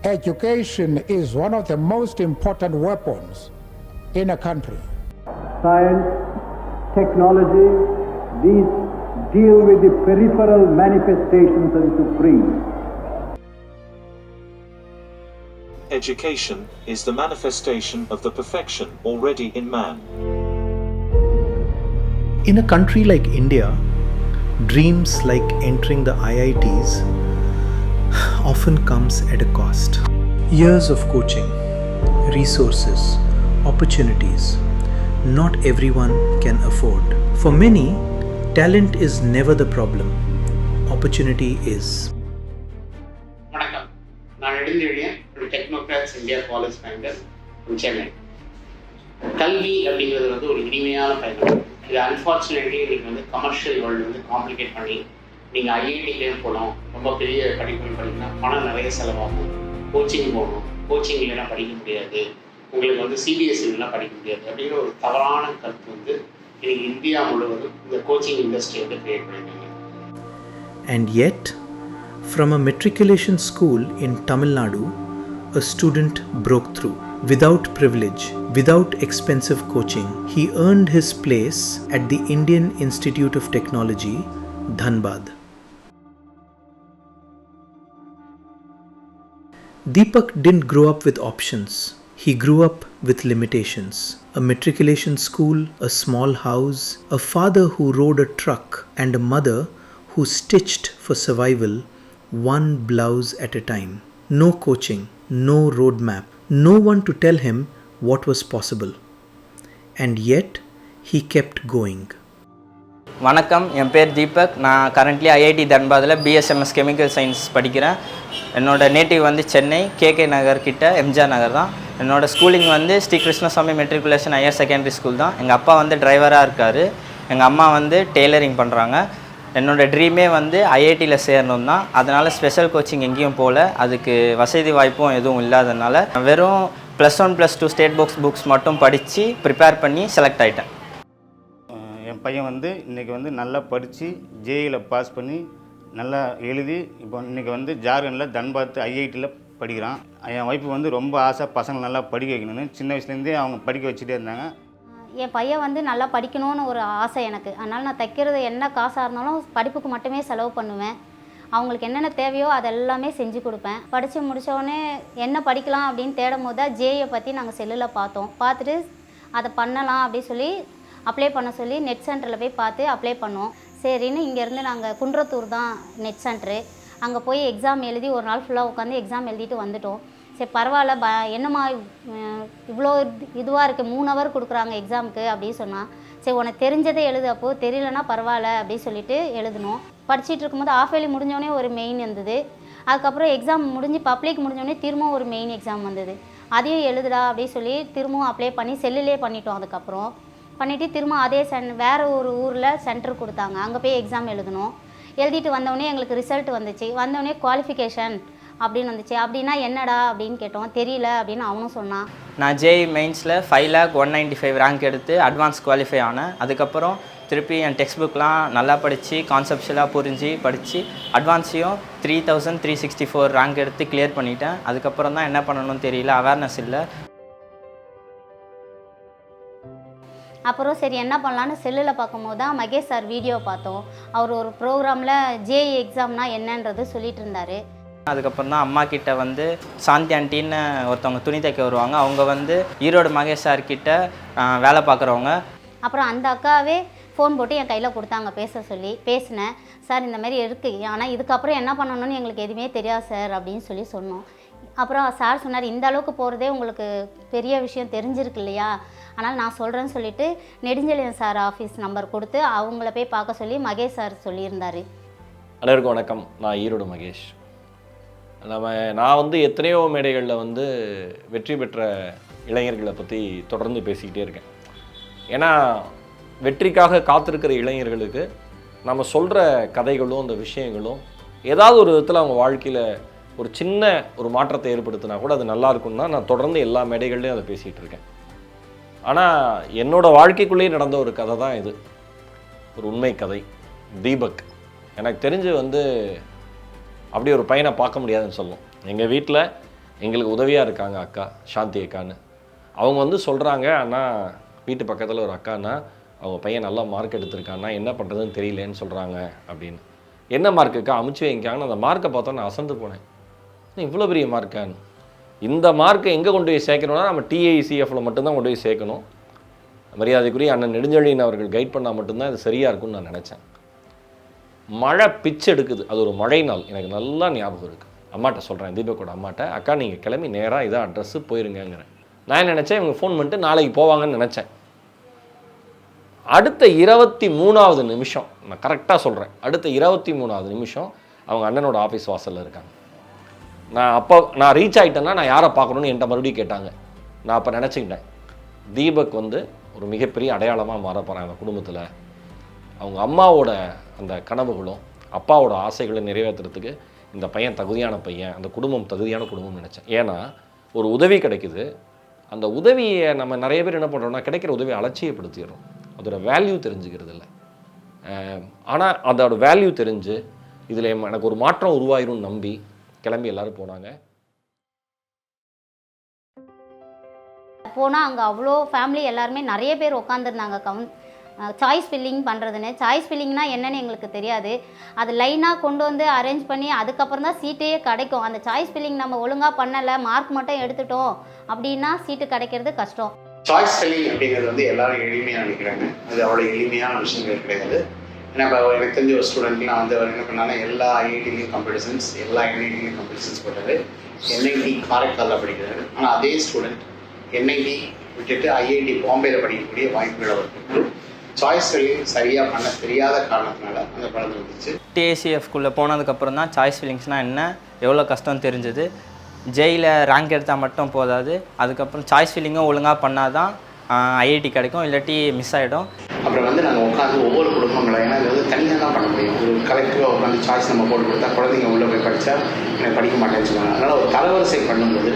Education is one of the most important weapons in a country. Science, technology, these deal with the peripheral manifestations of the supreme. Education is the manifestation of the perfection already in man. In a country like India, dreams like entering the IITs often comes at a cost. Years of coaching, resources, opportunities, not everyone can afford. For many, talent is never the problem. Opportunity is. வணக்கம், நான் Nedunchezhiyan, Technocrats India college founder Chennai. கல்வி அப்படிங்கிறது ஒரு இனிமையான பயணம். இது unfortunately நீங்கள் commercial world complicate பண்ணி நீங்கள் ஐஐடிலேயே போகணும், ரொம்ப பெரிய படிப்புகள் படிக்கணும், பணம் நிறைய செலவாகும், கோச்சிங் போகணும், கோச்சிங்லாம் படிக்க முடியாது, உங்களுக்கு சிபிஎஸ்சிலாம் படிக்க முடியாது அப்படிங்கிற ஒரு தவறான கருத்து இன்னைக்கு இந்தியா முழுவதும் இந்த கோச்சிங் இண்டஸ்ட்ரி கிரியேட் பண்ணியிருக்காங்க. And yet, from a matriculation school in Tamil Nadu, a student broke through. Without privilege, without expensive coaching, he earned his place at the Indian Institute of Technology, Dhanbad. Deepak didn't grow up with options. He grew up with limitations. A matriculation school, a small house, a father who rode a truck, and a mother who stitched for survival, one blouse at a time. No coaching, no roadmap, no one to tell him what was possible. And yet, he kept going. வணக்கம், என் பேர் தீபக். நான் currently IIT தன்பாதில் BSMS chemical science படிக்கிறேன். என்னோடய native Chennai, KK நகர் கிட்ட, எம்ஜிஆர் நகர் தான். என்னோடய schooling Sri Krishnasamy matriculation higher secondary school தான். எங்கள் அப்பா டிரைவராக இருக்கார், எங்கள் அம்மா டெய்லரிங் பண்ணுறாங்க. என்னோடய ட்ரீமே ஐஐடியில் சேரணும் தான். அதனால் ஸ்பெஷல் கோச்சிங் எங்கேயும் போகல, அதுக்கு வசதி வாய்ப்பும் எதுவும் இல்லாதனால வெறும் +1 +2 ஸ்டேட் புக்ஸ் மட்டும் படித்து ப்ரிப்பேர் பண்ணி செலக்ட் ஆகிட்டேன். என் பையன் இன்றைக்கி நல்லா படித்து ஜேஇயில் பாஸ் பண்ணி நல்லா எழுதி இப்போ இன்றைக்கி ஜார்க்கண்டில் தன்பாத் ஐஐடியில் படிக்கிறான். என் ஒய்ஃபு ரொம்ப ஆசை பசங்களை நல்லா படிக்க வைக்கணும்னு. சின்ன வயசுலேருந்தே அவங்க படிக்க வச்சுட்டே இருந்தாங்க. என் பையன் நல்லா படிக்கணும்னு ஒரு ஆசை எனக்கு. அதனால் நான் தைக்கிறது என்ன காசாக இருந்தாலும் படிப்புக்கு மட்டுமே செலவு பண்ணுவேன். அவங்களுக்கு என்னென்ன தேவையோ அதெல்லாமே செஞ்சு கொடுப்பேன். படித்து முடித்தோடனே என்ன படிக்கலாம் அப்படின்னு தேடும் போது தான் ஜேஇயை பற்றி நாங்கள் செல்லில் பார்த்தோம். பார்த்துட்டு அதை பண்ணலாம் அப்படின்னு சொல்லி அப்ளை பண்ண சொல்லி நெட் சென்டரில் போய் பார்த்து அப்ளை பண்ணோம். சரின்னு இங்கேருந்து நாங்கள் குன்றத்தூர் தான் நெட் சென்ட்ரு. அங்கே போய் எக்ஸாம் எழுதி ஒரு நாள் ஃபுல்லாக உட்காந்து எக்ஸாம் எழுதிட்டு வந்துட்டோம். சரி பரவாயில்ல, என்னம்மா இவ்வளோ இதுவாக இருக்குது, 3 ஹவர் கொடுக்குறாங்க எக்ஸாமுக்கு அப்படின்னு சொன்னால், சரி உனக்கு தெரிஞ்சதே எழுது, அப்போது தெரியலனா பரவாயில்ல அப்படின்னு சொல்லிட்டு எழுதணும். படிச்சுட்டு இருக்கும்போது ஆஃப் இயர்லி முடிஞ்சோடனே ஒரு மெயின் இருந்தது. அதுக்கப்புறம் எக்ஸாம் முடிஞ்சு பப்ளிக் முடிஞ்சோடனே திரும்பவும் ஒரு மெயின் எக்ஸாம் வந்தது. அதையும் எழுதுடா அப்படின்னு சொல்லி திரும்பவும் அப்ளை பண்ணி செல்லுலே பண்ணிட்டோம். அதுக்கப்புறம் பண்ணிவிட்டு திரும்ப அதே வேறு ஒரு ஊரில் சென்டர் கொடுத்தாங்க, அங்கே போய் எக்ஸாம் எழுதணும். எழுதிட்டு வந்தோடனே எங்களுக்கு ரிசல்ட் வந்துச்சு. வந்தோடனே குவாலிஃபிகேஷன் அப்படின்னு வந்துச்சு. அப்படின்னா என்னடா அப்படின்னு கேட்டோம். தெரியல அப்படின்னு அவனும் சொன்னான். நான் ஜேஇ மெயின்ஸில் 5,195 ரேங்க் எடுத்து அட்வான்ஸ் குவாலிஃபை ஆனேன். அதுக்கப்புறம் திருப்பி என் டெக்ஸ்ட் புக்லாம் நல்லா படித்து கான்செப்ஷுவலாக புரிஞ்சு படித்து அட்வான்ஸையும் 3,364 ரேங்க் எடுத்து கிளியர் பண்ணிட்டேன். அதுக்கப்புறம் தான் என்ன பண்ணணும்னு தெரியல, அவேர்னஸ் இல்லை. அப்புறம் சரி என்ன பண்ணலான்னு செல்லில் பார்க்கும்போது தான் மகேஷ் சார் வீடியோ பார்த்தோம். அவர் ஒரு ப்ரோக்ராமில் ஜேஇ எக்ஸாம்னா என்னன்றது சொல்லிட்டு இருந்தார். அதுக்கப்புறம் தான் அம்மா கிட்ட சாந்தி ஆண்டின்னு ஒருத்தவங்க துணி தைக்க வருவாங்க, அவங்க ஈரோடு மகேஷ் சார் கிட்ட வேலை பார்க்குறவங்க. அப்புறம் அந்த அக்காவே ஃபோன் போட்டு என் கையில் கொடுத்தாங்க பேச சொல்லி. பேசினேன். சார் இந்த மாதிரி இருக்குது, ஆனால் இதுக்கப்புறம் என்ன பண்ணணும்னு எங்களுக்கு எதுவுமே தெரியாது சார் அப்படின்னு சொல்லி சொன்னோம். அப்புறம் சார் சொன்னார், இந்த அளவுக்கு போகிறதே உங்களுக்கு பெரிய விஷயம் தெரிஞ்சிருக்கு இல்லையா, ஆனால் நான் சொல்கிறேன்னு சொல்லிவிட்டு நெடுஞ்செழியன் சார் ஆஃபீஸ் நம்பர் கொடுத்து அவங்கள போய் பார்க்க சொல்லி மகேஷ் சார் சொல்லியிருந்தார். அனைவருக்கும் வணக்கம். நான் ஈரோடு மகேஷ். நான் எத்தனையோ மேடைகளில் வெற்றி பெற்ற இளைஞர்களை பற்றி தொடர்ந்து பேசிக்கிட்டே இருக்கேன். ஏன்னா வெற்றிக்காக காத்திருக்கிற இளைஞர்களுக்கு நம்ம சொல்கிற கதைகளும் அந்த விஷயங்களும் ஏதாவது ஒரு விதத்தில் அவங்க வாழ்க்கையில் ஒரு சின்ன ஒரு மாற்றத்தை ஏற்படுத்தினா கூட அது நல்லா இருக்கும்னு தான் நான் தொடர்ந்து எல்லா மேடைகள்லையும் அதை பேசிகிட்டு இருக்கேன். ஆனால் என்னோடய வாழ்க்கைக்குள்ளேயே நடந்த ஒரு கதை தான் இது, ஒரு உண்மை கதை. தீபக் எனக்கு தெரிஞ்சு அப்படி ஒரு பையனை பார்க்க முடியாதுன்னு சொல்லும். எங்கள் வீட்டில் எங்களுக்கு உதவியாக இருக்காங்க அக்கா சாந்தி அக்கான்னு. அவங்க வந்து சொல்கிறாங்க, அண்ணா வீட்டு பக்கத்தில் ஒரு அக்கான்னா அவங்க பையன் நல்லா மார்க் எடுத்திருக்கான்னா என்ன பண்ணுறதுன்னு தெரியலேன்னு சொல்கிறாங்க அப்படின்னு. என்ன மார்க்குக்கா அமுச்சு வைக்காங்கன்னு அந்த மார்க்கை பார்த்தோம் நான் அசந்து போனேன். இவ்வளோ பெரிய மார்க்கான்னு. இந்த மார்க்கை எங்கே கொண்டு போய் சேர்க்கணும்னா நம்ம TICFல மட்டும்தான் கொண்டு போய் சேர்க்கணும். மரியாதைக்குரிய அண்ணன் நெடுஞ்செழியன் அவர்கள் கைட் பண்ணால் மட்டும்தான் இது சரியாக இருக்கும்னு நான் நினச்சேன். மழை பிச்சு எடுக்குது, அது ஒரு மழை நாள், எனக்கு நல்லா ஞாபகம் இருக்குது. அம்மாட்ட சொல்கிறேன், தீபக்கோட அம்மாட்ட, அக்கா நீங்கள் கிளம்பி நேராக இதான் அட்ரஸ்ஸு போயிருங்கிறேன். நான் நினச்சேன் இவங்க ஃபோன் பண்ணிட்டு நாளைக்கு போவாங்கன்னு நினச்சேன். அடுத்த 23வது நிமிஷம், நான் கரெக்டாக சொல்கிறேன், அடுத்த 23வது நிமிஷம் அவங்க அண்ணனோட ஆஃபீஸ் வாசலில் இருக்காங்க. நான் ரீச் ஆகிட்டேன்னா நான் யாரை பார்க்கணுன்னு என்கிட்ட மறுபடியும் கேட்டாங்க. நான் அப்போ நினச்சிக்கிட்டேன், தீபக் வந்து ஒரு மிகப்பெரிய அடையாளமாக மாற போகிறாங்க அந்த குடும்பத்தில். அவங்க அம்மாவோட அந்த கனவுகளும் அப்பாவோட ஆசைகளை நிறைவேற்றுறதுக்கு இந்த பையன் தகுதியான பையன், அந்த குடும்பம் தகுதியான குடும்பம்னு நினச்சேன். ஏன்னா ஒரு உதவி கிடைக்குது, அந்த உதவியை நம்ம நிறைய பேர் என்ன பண்ணுறோம்னா கிடைக்கிற உதவியை அலட்சியப்படுத்திடுறோம், அதோட வேல்யூ தெரிஞ்சுக்கிறது இல்லை. ஆனால் அதோட வேல்யூ தெரிஞ்சு இதில் எனக்கு ஒரு மாற்றம் உருவாயிரும்னு நம்பி கிளம்பி எல்லோரும் போனாங்க. போனால் அங்கே அவ்வளோ ஃபேமிலி எல்லாருமே நிறைய பேர் உட்காந்துருந்தாங்க. சாய்ஸ் ஃபில்லிங் பண்ணுறதுன்னு. சாய்ஸ் ஃபில்லிங்னா என்னன்னு எங்களுக்கு தெரியாது. அது லைனாக கொண்டு வந்து அரேஞ்ச் பண்ணி அதுக்கப்புறம் தான் சீட்டே கிடைக்கும். அந்த சாய்ஸ் ஃபில்லிங் நம்ம ஒழுங்காக பண்ணலை, மார்க் மட்டும் எடுத்துட்டோம் அப்படின்னா சீட்டு கிடைக்கிறது கஷ்டம். சாய்ஸ் ஃபில்லிங் அப்படிங்கிறது வந்து எல்லாரும் எளிமையாக நினைக்கிறாங்க. அது அவ்வளோ எளிமையான விஷயங்கள் கிடையாது. ஏன்னா இப்போ எனக்கு தெரிஞ்ச ஒரு ஸ்டூடெண்ட்லாம் வந்து அவர் என்ன பண்ணாலும் எல்லா IITலையும் கம்ப்யூட்டர் சயின்ஸ், எல்லா NITலையும் கம்ப்யூட்டர் சயின்ஸ் போட்டார். NIT காரைக்காலில் படிக்கிறாரு. ஆனால் அதே ஸ்டூடெண்ட் NIT விட்டுட்டு IIT பாம்பேயில் படிக்கக்கூடிய வாய்ப்புகள் அவருக்கு. சாய்ஸ் ஃபில்லிங் சரியாக பண்ண தெரியாத காரணத்தினால அந்த குழந்தை வந்துச்சு. TICFக்குள்ளே போனதுக்கப்புறம் தான் சாய்ஸ் ஃபில்லிங்ஸ்னால் என்ன, எவ்வளோ கஷ்டம் தெரிஞ்சது. ஜெயில ரேங்க் எடுத்தால் மட்டும் போதாது, அதுக்கப்புறம் சாய்ஸ் ஃபில்லிங்கும் ஒழுங்காக பண்ணால் தான் IIT கிடைக்கும், இல்லாட்டி மிஸ் ஆகிடும். அப்புறம் வந்து நாங்கள் உட்காந்து ஒவ்வொரு குடும்பங்களும், ஏன்னா இது வந்து தனியாக தான் பண்ண முடியும். ஒரு கலெக்டிவாக உட்காந்து சாய்ஸ் நம்ம போட்டு கொடுத்தா குழந்தைங்க உள்ளே போய் படித்தா எனக்கு படிக்க மாட்டேன்னு சொல்லுவாங்க. அதனால் ஒரு தரவரிசை பண்ணும்போது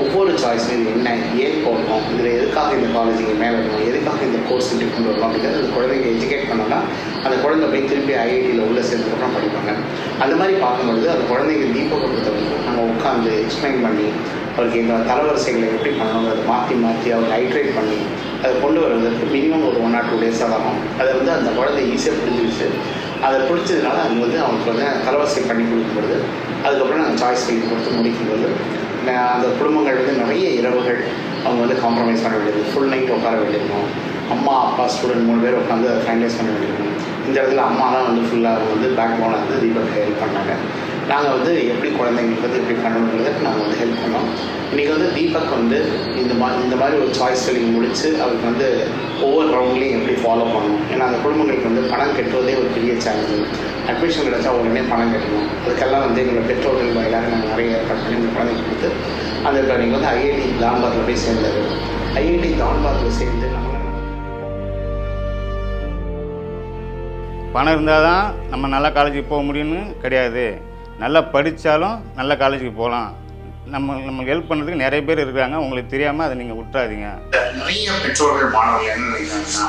ஒவ்வொரு சாய்ஸும் இது என்ன, ஏன் போடணும், இதில் எதுக்காக இந்த காலேஜ் இங்கே மேலே இருக்கணும், எதுக்காக இந்த கோர்ஸ் இப்படி கொண்டு வரணும் அப்படிங்கிறது அந்த குழந்தைங்க எஜுகேட் பண்ணோன்னா அந்த குழந்தை போய் திருப்பி IITயில் உள்ளே சேர்த்துக்கப்புறம் படிப்பாங்க. அந்த மாதிரி பார்க்கும்பொழுது அந்த குழந்தைங்க தீபக்கை பொறுத்தவரைக்கும் நாங்கள் உட்காந்து எக்ஸ்பிளைன் பண்ணி அவருக்கு இந்த தரவரிசைகளை எப்படி பண்ணணுங்கிறத மாற்றி அவர் ஹைட்ரேட் பண்ணி அதை கொண்டு வருவதற்கு மினிமம் ஒரு 1 or 2 days ஆகும். அதை வந்து அந்த குழந்தை ஈஸியாக புரிஞ்சிருச்சு. அதை பிடிச்சதுனால அது வந்து அவங்களுக்கு வந்து தரவரிசை பண்ணி கொடுக்கும்பொழுது அதுக்கப்புறம் நாங்கள் சாய்ஸ் ஃபில்லிங் கொடுத்து முடிக்கும்போது அந்த குடும்பங்கள் வந்து நிறைய இரவுகள் அவங்க வந்து காம்ப்ரமைஸ் பண்ண வேண்டியது, ஃபுல் நைட் உட்கார வேண்டியிருக்கும். அம்மா அப்பா ஸ்டூடெண்ட் 3 பேர் உட்காந்து அதை ஃபைனலைஸ் பண்ண வேண்டியிருக்கும். இந்த இடத்துல அம்மா தான் வந்து ஃபுல்லாக வந்து பேக் போனாக வந்து தீபக் ஹெல்ப் பண்ணாங்க. நாங்கள் வந்து எப்படி குழந்தைங்களுக்கு வந்து எப்படி பண்ணணுங்கிறதுக்கு நாங்கள் வந்து ஹெல்ப் பண்ணோம். இன்றைக்கி வந்து தீபக் வந்து இந்த மாதிரி ஒரு சாய்ஸ் ஃபில்லிங் முடித்து அவருக்கு வந்து ஒவ்வொரு ரவுண்ட்லேயும் எப்படி ஃபாலோ பண்ணணும். ஏன்னா அந்த குடும்பங்களுக்கு வந்து பணம் கட்டுவதே ஒரு பெரிய சேலஞ்சு. அட்மிஷன் கிடச்சா உடனே பணம் கட்டணும். அதுக்கெல்லாம் வந்து எங்களோட பெற்றோர்கள் எல்லாரும் நாங்கள் நிறைய ஏற்பாடு பண்ணி இந்த குழந்தைங்க கொடுத்து அந்த இப்போ நீங்கள் வந்து IIT தான்பாத்தில் போய் சேர்ந்தார். IIT தான்பாத்தில் சேர்ந்து நம்ம பணம் இருந்தால் தான் நம்ம நல்ல காலேஜுக்கு போக முடியும்னு கிடையாது. நல்லா படித்தாலும் நல்ல காலேஜுக்கு போகலாம். நம்மளுக்கு ஹெல்ப் பண்ணுறதுக்கு நிறைய பேர் இருக்காங்க, உங்களுக்கு தெரியாமல் அதை நீங்கள் விட்டுறாதீங்க. நிறைய பெற்றோர்கள் மாணவர்கள் என்ன நினைக்கிறாங்கன்னா,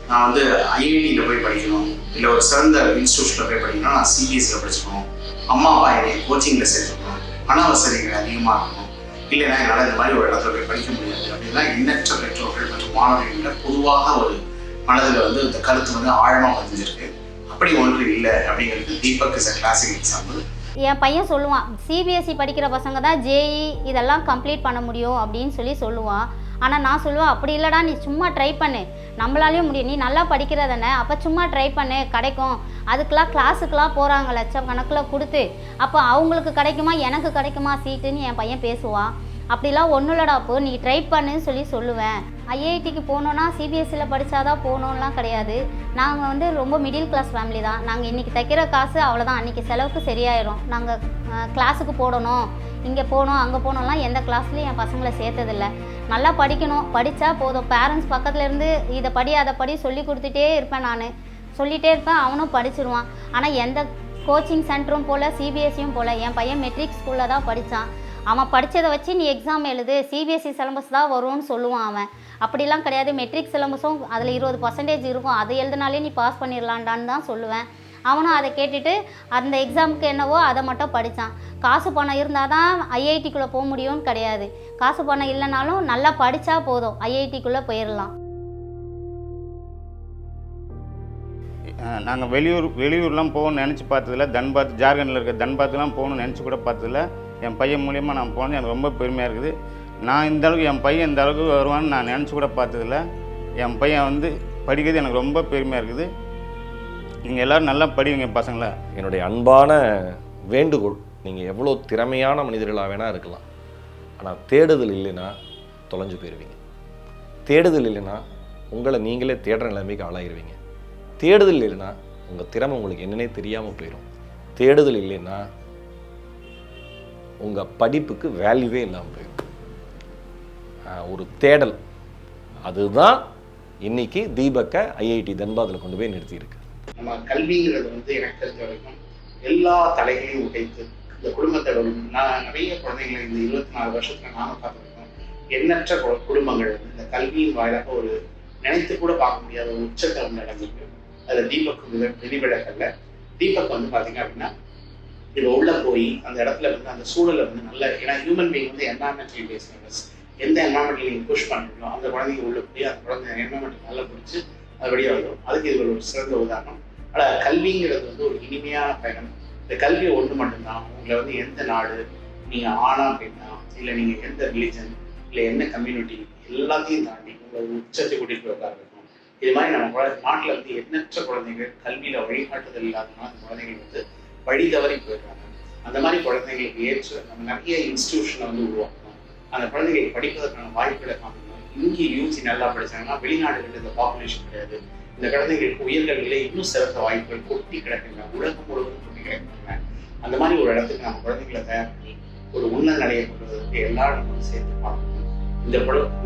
நான் வந்து IITயில் போய் படிக்கணும், இல்லை ஒரு சிறந்த இன்ஸ்டியூஷனில் போய் படிக்கணும், நான் CBSEயில் படிச்சுக்கணும், அம்மா அப்பா என்னை கோச்சிங்கில் சேர்த்துக்கணும், பண வசதிகள் அதிகமாக இருக்கணும், இல்லைன்னா என்னால் இந்த மாதிரி ஒரு இடத்துல போய் படிக்க முடியாது அப்படின்னா எண்ணற்ற பெற்றோர்கள் மற்றும் மாணவர்களோட பொதுவாக ஒரு மனதில் வந்து இந்த கருத்து வந்து ஆழமாக பதிஞ்சிருக்கு. அப்படி ஒன்று இல்லை அப்படிங்கிறது Deepak is a classic example. என் பையன் சொல்லுவான், CBSE படிக்கிற பசங்க தான் JEE இதெல்லாம் கம்ப்ளீட் பண்ண முடியும் அப்படின்னு சொல்லுவான். ஆனால் நான் சொல்லுவேன், அப்படி இல்லைடா, நீ சும்மா ட்ரை பண்ணு, நம்மளாலேயும் முடியும், நீ நல்லா படிக்கிறதானே, அப்போ சும்மா ட்ரை பண்ணு, கிடைக்கும். அதுக்கெலாம் கிளாஸுக்கெலாம் போகிறாங்க லட்சம் கணக்கில் கொடுத்து, அப்போ அவங்களுக்கு கிடைக்குமா எனக்கு கிடைக்குமா சீட்டுன்னு என் பையன் பேசுவான். அப்படிலாம் ஒன்றும் இல்லடா, அப்போ நீ ட்ரை பண்ணுன்னு சொல்லுவேன். IITக்கு போகணுன்னா CBSEயில் படித்தாதான் போகணுன்னுலாம் கிடையாது. நாங்கள் வந்து ரொம்ப மிடில் கிளாஸ் ஃபேமிலி தான். நாங்கள் இன்றைக்கி தைக்கிற காசு அவ்வளோதான், அன்றைக்கி செலவுக்கு சரியாயிடும். நாங்கள் கிளாஸுக்கு போடணும், இங்கே போகணும், அங்கே போகணும்லாம் எந்த கிளாஸ்லையும் என் பசங்களை சேர்த்ததில்லை. நல்லா படிக்கணும், படித்தா போதும். பேரண்ட்ஸ் பக்கத்துலேருந்து இதை படி அதை படி சொல்லி கொடுத்துட்டே இருப்பேன், நான் சொல்லிகிட்டே இருப்பேன், அவனும் படிச்சிடுவான். ஆனால் எந்த கோச்சிங் சென்டரும் போல் CBSEயும் போல். என் பையன் மெட்ரிக் ஸ்கூலில் தான் படித்தான். அவன் படித்ததை வச்சு நீ எக்ஸாம் எழுது, CBSE சிலபஸ் தான் வரும்னு சொல்லுவான் அவன். அப்படிலாம் கிடையாது, மெட்ரிக் சிலபஸும் அதில் 20% இருக்கும், அதை எழுதினாலே நீ பாஸ் பண்ணிடலான்டான்னு தான் சொல்லுவேன். அவனும் அதை கேட்டுட்டு அந்த எக்ஸாமுக்கு என்னவோ அதை மட்டும் படித்தான். காசு பணம் இருந்தால் தான் ஐஐடிக்குள்ளே போக முடியும்னு கிடையாது. காசு பணம் இல்லைனாலும் நல்லா படித்தா போதும், ஐஐடிக்குள்ளே போயிடலாம். நாங்கள் வெளியூர்லாம் போகணும்னு நினச்சி பார்த்ததில்ல. தன்பாத், ஜார்க்கண்டில் இருக்க தன்பாத்லாம் போகணும்னு நினச்சி கூட பார்த்ததில்ல. என் பையன் மூலியமாக நான் போனது எனக்கு ரொம்ப பெருமையாக இருக்குது. நான் இந்த அளவுக்கு என் பையன் இந்த அளவுக்கு வருவான்னு நான் நினச்சி கூட பார்த்ததில்ல. என் பையன் வந்து படிக்கிறது எனக்கு ரொம்ப பெருமையாக இருக்குது. நீங்கள் எல்லோரும் நல்லா படிவீங்க பசங்களா. என்னுடைய அன்பான வேண்டுகோள், நீங்கள் எவ்வளோ திறமையான மனிதர்களாக வேணால் இருக்கலாம், ஆனால் தேடுதல் இல்லைன்னா தொலைஞ்சு போயிடுவீங்க. தேடுதல் இல்லைன்னா உங்களை நீங்களே தேடுற நிலைமைக்கு ஆளாயிருவீங்க. தேடுதல் இல்லைன்னா உங்கள் திறமை உங்களுக்கு என்னன்னே தெரியாமல் போயிடும். தேடுதல் இல்லைன்னா உங்கள் படிப்புக்கு வேல்யூவே இல்லாமல் போயிடும். ஒரு தேடல், அதுதான் இன்னைக்கு தீபக்கை ஐஐடி தன்பாத்தில் கொண்டு போய் நிறுத்தியிருக்கு. நம்ம கல்விங்கிறது வந்து எனக்கு தெரிஞ்ச வரைக்கும் எல்லா தலைகளையும் உடைத்து இந்த குடும்பத்தை நான் நிறைய குழந்தைங்களை இந்த 24 வருஷத்துல நானும் பார்த்துருக்கோம். எண்ணற்ற குடும்பங்கள் வந்து இந்த கல்வியின் வாயிலாக ஒரு நினைத்து கூட பார்க்க முடியாத ஒரு உச்சத்தை வந்து நடந்திருக்கு. அதில் தீபக் வெளிவிழக்கல்ல. தீபக் வந்து பார்த்தீங்க அப்படின்னா இப்போ உள்ள போய் அந்த இடத்துல வந்து அந்த சூழலை வந்து நல்ல, ஏன்னா ஹியூமன் பீயிங் வந்து என்வாரன்மெண்டலி பேஸ்ட், எந்த என்வாரன்மெண்ட்டில் நீங்கள் புஷ் பண்ணுறீங்களோ அந்த குழந்தைங்க உள்ள போய் அந்த குழந்தை என்வாரன்மெண்ட் நல்லா பிடிச்சி அது வெளியே வரும். அதுக்கு இது ஒரு சிறந்த உதாரணம். ஆனால் கல்விங்கிறது வந்து ஒரு இனிமையான பயணம். இந்த கல்வி ஒன்று மட்டும்தான் உங்களை வந்து எந்த நாடு, நீங்கள் ஆனா அப்படின்னா, இல்லை நீங்கள் எந்த ரிலீஜன், இல்லை என்ன கம்யூனிட்டி, எல்லாத்தையும் தாண்டி உங்களை உச்சத்தை கூட்டிகிட்டு போய் உட்கார இருக்கும். இது மாதிரி நம்ம நாட்டில் வந்து எண்ணற்ற குழந்தைகள் கல்வியில் வழிகாட்டுதல் இல்லாதனால அந்த குழந்தைகள் வந்து வழி தவறி போயிடுறாங்க. அந்த மாதிரி குழந்தைங்களுக்கு ஏற்ற நம்ம நிறைய இன்ஸ்டிடியூஷனை வந்து உருவாக்கணும். அந்த குழந்தைகளுக்கு படிப்பதற்கான வாய்ப்புகளை காமிக்கணும். இங்கே யூஜி நல்லா படித்தாங்கன்னா வெளிநாடுகளில் இந்த பாப்புலேஷன் கிடையாது. இந்த குழந்தைங்களுக்கு உயர்கல்வியிலே இன்னும் சிறந்த வாய்ப்புகள் கொட்டி கிடக்குங்க, உலகம் முழுவதும் கொட்டி கிடக்குங்க. அந்த மாதிரி ஒரு இடத்துக்கு நம்ம குழந்தைகளை தயார் பண்ணி ஒரு உன்னத நிலையை கொண்டு வருவதற்கு எல்லாரும் நம்ம சேர்த்து பார்க்கணும்.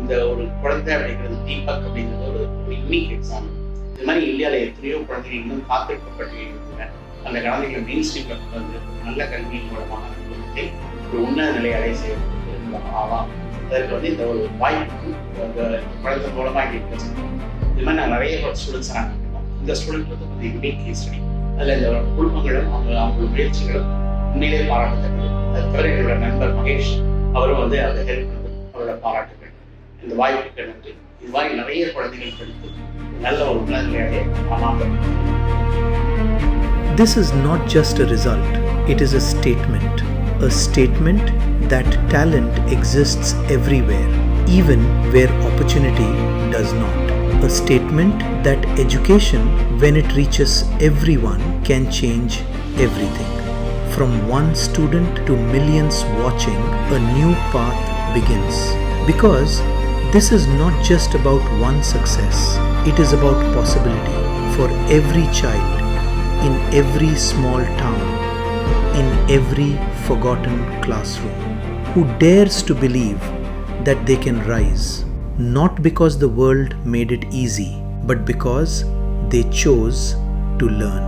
இந்த ஒரு குழந்தை அப்படிங்கிறது தீபக் அப்படிங்கிறது ஒரு யூனிக் எக்ஸாம்பிள். இது மாதிரி இந்தியாவில் எத்தனையோ குழந்தைகள் இன்னும் காத்திருக்கப்பட்டு இருக்கின்றன. அந்த குழந்தைகளை மெயின் ஸ்ட்ரீம்ல கொண்டு வந்து நல்ல கல்வியின் மூலமாக குடும்பத்தை ஒரு உன்னத நிலையை அடைய செய்ய ஆகலாம். அதற்கு வந்து இந்த ஒரு வாய்ப்பு குழந்தை மூலமாக இங்கே கிடைச்சிருக்கோம். இது மாதிரி நான் நிறைய ஸ்டூடெண்ட்ஸ் நாங்கள் இருக்கோம். இந்த ஸ்டூடெண்ட் வந்து கொஞ்சம் யூனிக் கேஸ் ஸ்டடி. அதில் இந்த குடும்பங்களும் அவங்களோட முயற்சிகளும் உண்மையிலே பாராட்டத்தக்கது. அது தவிர என்னோட நண்பர் மகேஷ் அவரும் வந்து அதை ஹெல்ப் பண்ணது, அவரோட பாராட்டுகள். இந்த வாய்ப்புக்கு நன்றி. இது மாதிரி நிறைய குழந்தைகள் படித்து நல்ல ஒரு உன்னத நிலையை ஆமாம். This is not just a result, it is a statement that talent exists everywhere, even where opportunity does not. A statement that education, when it reaches everyone, can change everything. From one student to millions watching, a new path begins. Because this is not just about one success, it is about possibility for every child, in every small town, in every forgotten classroom, who dares to believe that they can rise, not because the world made it easy, but because they chose to learn.